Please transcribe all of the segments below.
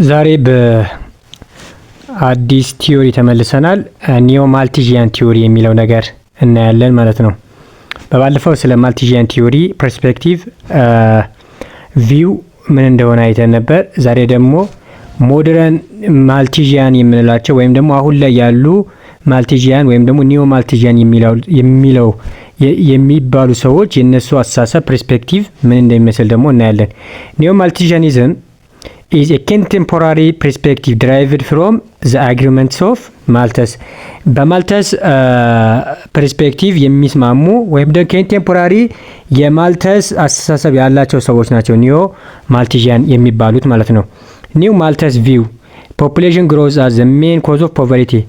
ዛሬ በአዲስ ቲዮሪ ተመልሰናል። ኒዮ ማልቲጂያን ቲዮሪ የሚለው ነገር እናያለን ማለት ነው። በባለፈው ስለ ማልቲጂያን ቲዮሪ ፐርስፔክቲቭ ቪው ምን እንደሆነ አይተን ነበር። ዛሬ ደግሞ ሞደርን ማልቲጂያን የምንላቸው ወይም ደግሞ አሁን ላይ ያሉ ማልቲጂያን ወይም ደግሞ ኒዮ ማልቲጂያን የሚባሉ ሰዎች የነሱ አስተሳሰብ ፐርስፔክቲቭ ምን እንደሚመስል ደግሞ እናያለን። ኒዮ ማልቲጂያኒዝም is a contemporary perspective derived from the arguments of Malthus. በማልተስ ፐርስፔክቲቭ የሚስማሙ ወይም ደግሞ ኮንቴምፖራሪ የማልተስ አስተሳሰብ ያላቸው ሰዎች ናቸው ኒዮ ማልቲጂያን የሚባሉት ማለት ነው። ኒው ማልተስ ቪው population grows as the main cause of poverty.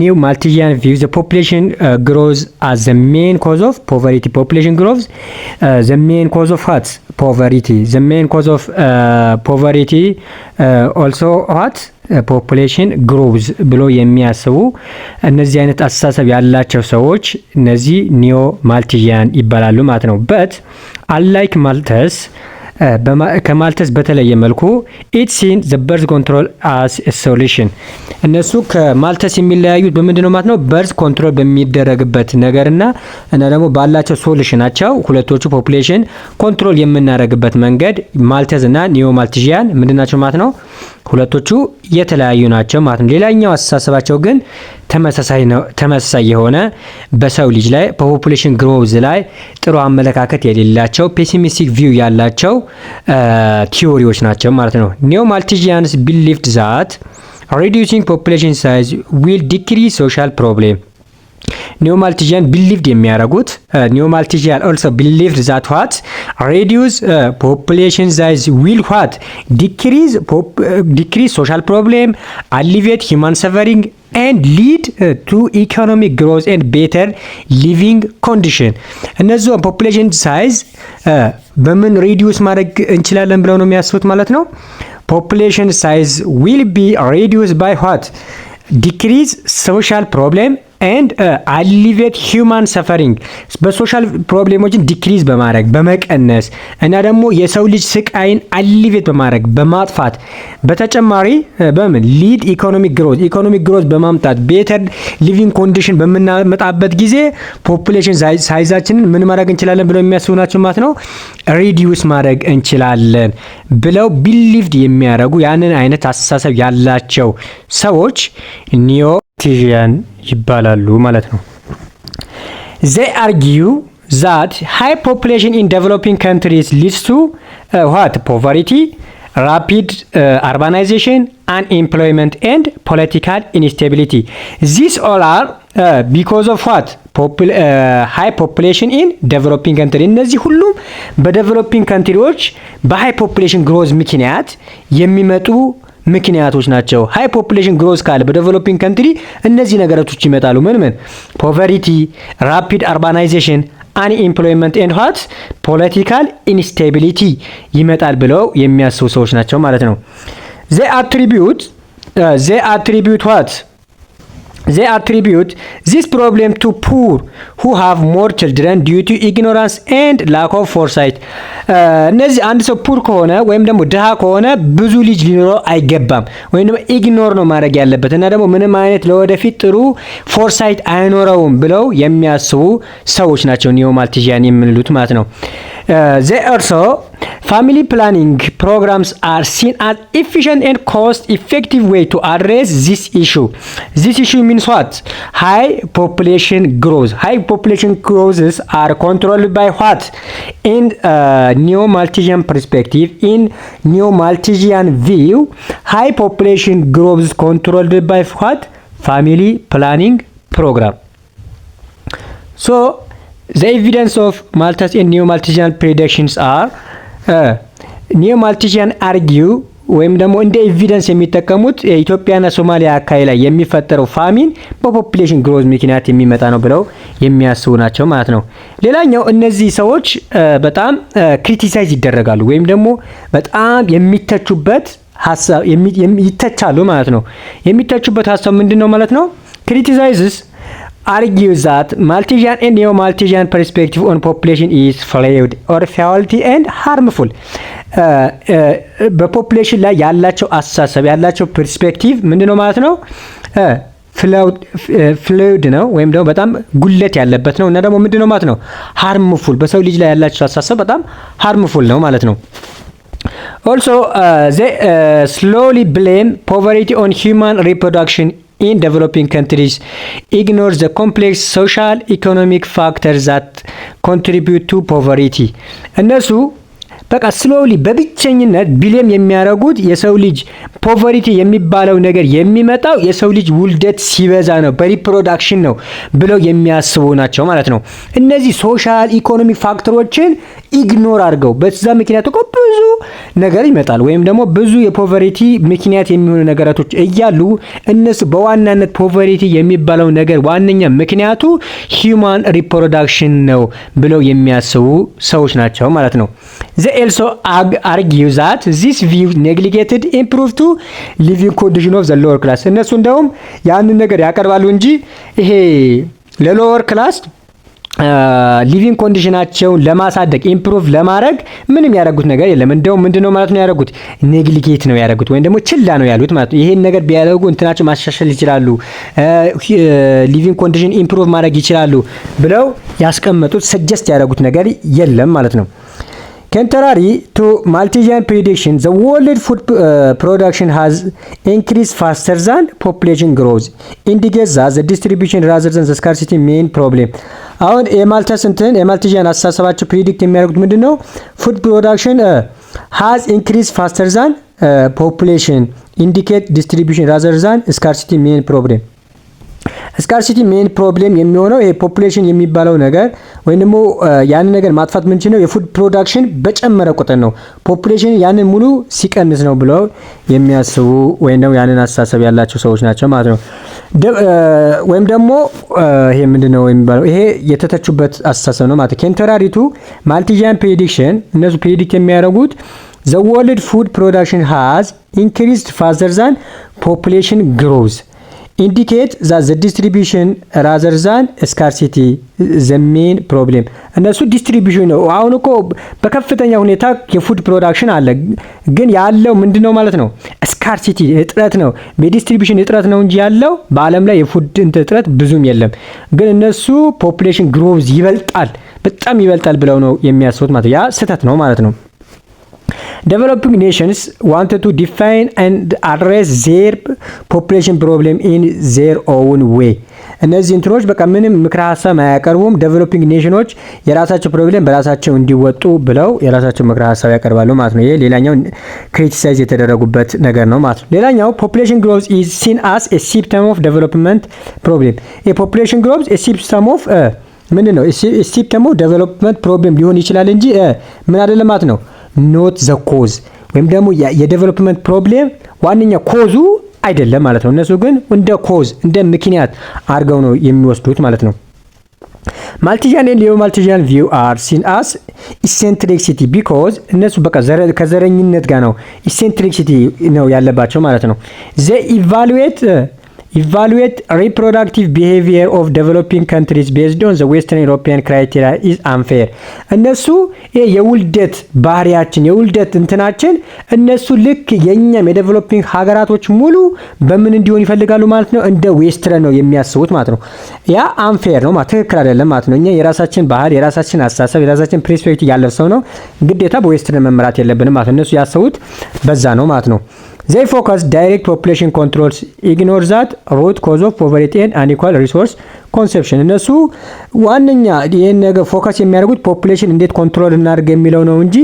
New Malthusian view the population grows as the main cause of poverty. Population grows the main cause of what? Poverty. The main cause of poverty also what? ፖፑሌሽን ግሮውዝ ብሎ የሚያስቡ እነዚህ አይነት አስተሳሰብ ያላቸው ሰዎች እነዚህ ኒዮ ማልቲጂያን ይባላሉ ማለት ነው። በት አንላይክ ማልተስ ከማልተስ በተለየ መልኩ ኢት ሲን ዘ በርዝ ኮንትሮል አስ ኤ ሶሉሽን እነሱ ከማልተስ የሚለያዩት በምንድን ነው ማለት ነው? በርዝ ኮንትሮል በሚደረግበት ነገርና እና ደግሞ ባላቸው ሶሉሽናቸው ሁለቶቹ ፖፑሌሽን ኮንትሮል የምናደርግበት መንገድ ማልተስ እና ኒዮ ማልቲጂያን ምንድናቸው ማለት ነው? ሁለቶቹ የተለያዩ ናቸው ማለት ነው። ሌላኛው አስተሳሰባቸው ግን ተመሳሳይ የሆነ በሰው ልጅ ላይ በፖፑሌሽን ግሮውዝ ላይ ጥሩ አመለካከት የሌላቸው ፔሲሚስቲክ ቪው ያላቸው ቲዮሪዎች ናቸው ማለት ነው። ኒዮ ማልቲጂያንስ ቢሊቭድ ዛት reducing population size will decrease social problem. ኒዮ ማልቲጂያን ቢሊቭድ የሚያደርጉት ኒዮ ማልቲጂያን also believed that what reduce population size will what decrease social problem, alleviate human suffering and lead to economic growth and better living condition. እነዚህ population size በምን ሪዲዩስ ማድረግ እንችላለን ብለው ነው የሚያስቡት ማለት ነው። population size will be reduced by what? Decrease social problem and alleviate human suffering. በሶሻል ፕሮብሌሞችን ዲክሪዝ በማድረግ በመቀነስ እና ደግሞ የሰው ልጅ ስቃይን አሊቬት በማድረግ በማጥፋት በተጨማሪ በምን ሊድ ኢኮኖሚክ ግሮዝ በማምጣት ቤተር ሊቪንግ ኮንዲሽን በምናመጣበት ጊዜ ፖፑሌሽን ሳይዛችንን ምን ማድረግ እንችላለን ብለው የሚያስቡ ናቸው ማለት ነው። ሪዲዩስ ማድረግ እንችላለን ብለው ቢሊቭድ የሚያደርጉ ያንን አይነት አስተሳሰብ ያላቸው ሰዎች ኒዮ ማልቲጂያን ይባላሉ ማለት ነው። they argue that high population in developing countries leads to what? Poverty, rapid urbanization, unemployment and political instability. These all are because of what? high population in developing country. እነዚህ ሁሉም በዴቨሎፒንግ ካንትሪዎች በሃይ ፖፑሌሽን ግሮዝ ምክንያት የሚመጡ ምክንያቶች ናቸው። ሃይ ፖፑሌሽን ግሮዝ ካለ በዴቨሎፒንግ ካንትሪ እነዚህ ነገሮች ይመጣሉ። ምን ፖቨርቲ፣ ራፒድ አርባናይዜሽን፣ አንኤምፕሎይመንት ኤንድ ዋት ፖለቲካል ኢንስቴቢሊቲ ይመጣል ብለው የሚያስቡ ሰዎች ናቸው ማለት ነው። they attribute this problem to poor who have more children due to ignorance and lack of foresight. እነዚህ አንድ ሰው ፑር ከሆነ ወይም ደግሞ ድሃ ከሆነ ብዙ ልጅ ሊኖረው አይገባም ወይም ደግሞ ኢግኖር ነው ማድረግ ያለበት እና ደግሞ ምንም አይነት ለወደፊት ጥሩ ፎርሳይት አይኖረውም ብለው የሚያስቡ ሰዎች ናቸው ኒዮ ማልቲጂያን የምንሉት ማለት ነው። they also family planning programs are seen as efficient and cost effective way to address this issue. This issue means what? High population growth growths are controlled by what? In Neo Malthusian perspective, in Neo Malthusian view, high population growth controlled by what? Family planning program. So the evidence of Malthus and Neo Malthusian predictions are ኒዮ ማልቲጂያን አርጊው ወይም ደግሞ እንደ ኤቪደንስ የሚጠቀሙት የኢትዮጵያና ሶማሊያ አካባቢ ላይ የሚፈጠረው ፋሚን በፖፑሌሽን ግሮዝ ምክንያት የሚመጣ ነው ብለው የሚያስቡ ናቸው ማለት ነው። ሌላኛው እነዚህ ሰዎች በጣም ክሪቲሳይዝ ይደረጋሉ ወይም ደግሞ በጣም የሚተቹበት ሐሳብ ይተቻሉ ማለት ነው። የሚተቹበት ሐሳብ ምንድነው ማለት ነው? ክሪቲሳይዝስ argues that Malthusian and Neo Malthusian perspective on population is flawed or faulty and harmful. በፖፑሌሽን ላይ ያላቸው አስተሳሰብ ያላቸው ፐርስፔክቲቭ ምንድነው ማለት ነው? ፍሉይድ ነው ወይም ደግሞ በጣም ጉለት ያለበት ነው። እና ደግሞ ምንድነው ማለት ነው? ሃርምፉል በሰው ልጅ ላይ ያላቸው አስተሳሰብ በጣም ሃርምፉል ነው ማለት ነው። Also, they slowly blame poverty on human reproduction in developing countries, ignore the complex social economic factors that contribute to poverty. እነሱ በቃ ስሎሊ በብቸኝነት ቢሊየም የሚያደርጉት የሰው ልጅ ፖቨሪቲ የሚባለው ነገር የሚመጣው የሰው ልጅ ውልደት ሲበዛ ነው፣ በሪፕሮዳክሽን ነው ብለው የሚያስቡ ናቸው ማለት ነው። እነዚህ ሶሻል ኢኮኖሚክ ፋክተሮችን ኢግኖር አድርገው በዛ ምክንያት እኮ ብዙ ነገር ይመጣል ወይም ደግሞ ብዙ የፖቨሪቲ ምክንያት የሚሆኑ ነገራቶች እያሉ እነሱ በዋናነት ፖቨሪቲ የሚባለው ነገር ዋነኛ ምክንያቱ ሂውማን ሪፕሮዳክሽን ነው ብለው የሚያስቡ ሰዎች ናቸው ማለት ነው። They also argue that this view neglected improve to living condition of the lower class. እነሱ እንደውም ያንን ነገር ያቀርባሉ እንጂ ይሄ ለሎወር ክላስ ሊቪንግ ኮንዲሽናቸውን ለማሳደግ ኢምፕሩቭ ለማድረግ ምንም ያደረጉት ነገር የለም። እንደውም ምንድነው ማለት ነው ያደረጉት? ኔግሊጌት ነው ያደረጉት ወይም ደግሞ ችላ ነው ያሉት ማለት ነው። ይሄን ነገር ቢያደርጉ እንትናቸው ማሻሻል ይችላሉ፣ ሊቪንግ ኮንዲሽን ኢምፕሩቭ ማድረግ ይችላሉ ብለው ያስቀመጡት ሰጀስት ያደረጉት ነገር የለም ማለት ነው። Contrary to Malthusian prediction, the world food production has increased faster than population growth, indicates that the distribution rather than the scarcity main problem. አሁን የማልቱዚያን አስተሳሰባቸው ፕሪዲክት የሚያደርጉት ምንድነው? ፉድ ፕሮዳክሽን has increased faster than population, indicate distribution rather than scarcity main problem. ስካርሲቲ ሜን ፕሮብሌም የሚሆነው ይሄ ፖፑሌሽን የሚባለው ነገር ወይም ደግሞ ያንን ነገር ማጥፋት የምንችለው የፉድ ፕሮዳክሽን በጨመረ ቁጥር ነው፣ ፖፑሌሽን ያንን ሙሉ ሲቀንስ ነው ብለው የሚያስቡ ወይም ደግሞ ያንን አስተሳሰብ ያላቸው ሰዎች ናቸው ማለት ነው። ወይም ደግሞ ይሄ ምንድነው የሚባለው? ይሄ የተተቹበት አስተሳሰብ ነው ማለት ነው። ኮንትራሪ ቱ ማልቱዚያን ፕሬዲክሽን እነሱ ፕሬዲክት የሚያደርጉት the world food production has increased faster than population growth, indicate that the distribution rather than scarcity the main problem. እነሱ ዲስትሪቢዩሽን ነው። አሁን እኮ በከፍተኛ ሁኔታ የፉድ ፕሮዳክሽን አለ፣ ግን ያለው ምንድነው ማለት ነው? ስካርሲቲ እጥረት ነው፣ በዲስትሪቢዩሽን እጥረት ነው እንጂ ያለው በአለም ላይ የፉድ እጥረት ብዙም የለም። ግን እነሱ ፖፑሌሽን ግሮዝ ይበልጣል፣ በጣም ይበልጣል ብለው ነው የሚያስቡት ማለት ያ ስህተት ነው ማለት ነው። Developing nations wanted to define and address their population problem in their own way. እነዚህ እንትኖች በቃ ምንም ምክረ ሀሳብ አያቀርቡም። ዴቨሎፒንግ ኔሽኖች የራሳቸው ፕሮብሌም በራሳቸው እንዲወጡ ብለው የራሳቸው ምክረ ሀሳብ ያቀርባሉ ማለት ነው። ይሄ ሌላኛው ክሪቲሳይዝ የተደረጉበት ነገር ነው ማለት ነው። ሌላኛው population growth is seen as a symptom of development problem. የፖፑሌሽን growth a symptom of ምንድን ነው? ሲምፕተም ኦፍ ዴቨሎፕመንት ፕሮብሌም ሊሆን ይችላል እንጂ ምን አይደለም ማለት ነው። ኖት ዘ ኮዝ ወይም ደግሞ የዴቨሎፕመንት ፕሮብሌም ዋነኛ ኮዙ አይደለም ማለት ነው። እነሱ ግን እንደ ኮዝ እንደ ምክንያት አድርገው ነው የሚወስዱት ማለት ነው። ማልቱዚያን and neo-Malthusian view are seen as eccentricity because እነሱ በቃ ከዘረኝነት ጋር ነው eccentricity ነው ያለባቸው ማለት ነው። they evaluate reproductive behavior of developing countries based on the Western European criteria is unfair. እነሱ የውልደት ባህሪያችን የውልደት እንትናችን እነሱ ልክ የኛም የዴቨሎፒንግ ሀገራቶች ሙሉ በምን እንዲሆን ይፈልጋሉ ማለት ነው፣ እንደ ዌስተርን ነው የሚያስቡት ማለት ነው። ያ አንፌር ነው ማለት ትክክል አይደለም ማለት ነው። እኛ የራሳችን ባህል የራሳችን አስተሳሰብ የራሳችን ፐርስፔክቲቭ ያለው ሰው ነው ግዴታ በዌስተርን መመራት የለብንም ማለት ነው። እነሱ ያሰቡት በዛ ነው ማለት ነው። They focus direct population controls, ignore that root cause of poverty and unequal resource consumption. እነሱ ዋነኛ ይሄን ነገር ፎከስ የሚያደርጉት ፖፑሌሽን እንዴት ኮንትሮል እናድርግ የሚለው ነው እንጂ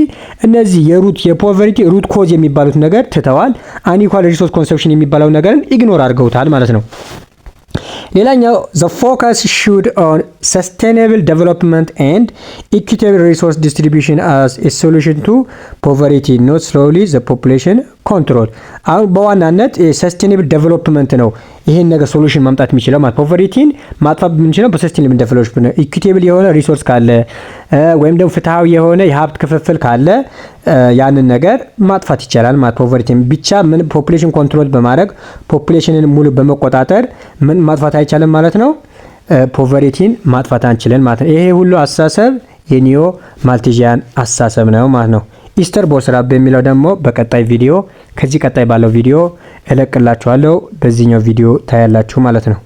እነዚህ የፖቨርቲ ሩት ኮዝ የሚባሉት ነገር ትተዋል። unequal resource consumption የሚባለው ነገርን ኢግኖር አድርገውታል ማለት ነው። ሌላኛው the focus should on sustainable development and equitable resource distribution as a solution to poverty, not solely the population control. አሁን በዋናነት sustainable development ነው ይሄን ነገር ሶሉሽን ማምጣት የሚችለው ማለት ፖቨርቲን ማጥፋት የምንችለው በሰስቴኔብል ዴቨሎፕመንት ነው። ኢኩዊቴብል የሆነ ሪሶርስ ካለ ወይም ደግሞ ፍትሃዊ የሆነ የሀብት ክፍፍል ካለ ያንን ነገር ማጥፋት ይቻላል ማለት ፖቨርቲን ብቻ ምን ፖፑሌሽን ኮንትሮል በማድረግ ፖፑሌሽንን ሙሉ በመቆጣጠር ምን ማጥፋት አይቻልም ማለት ነው። ፖቨርቲን ማጥፋት አንችልም ማለት ነው። ይሄ ሁሉ አስተሳሰብ የኒዮ ማልቱዚያን አስተሳሰብ ነው ማለት ነው። ኢስተር ቦትስትራፕ በሚለው ደግሞ በቀጣይ ቪዲዮ ከዚህ ቀጣይ ባለው ቪዲዮ እለቅላችኋለሁ። በዚህኛው ቪዲዮ ታያላችሁ ማለት ነው።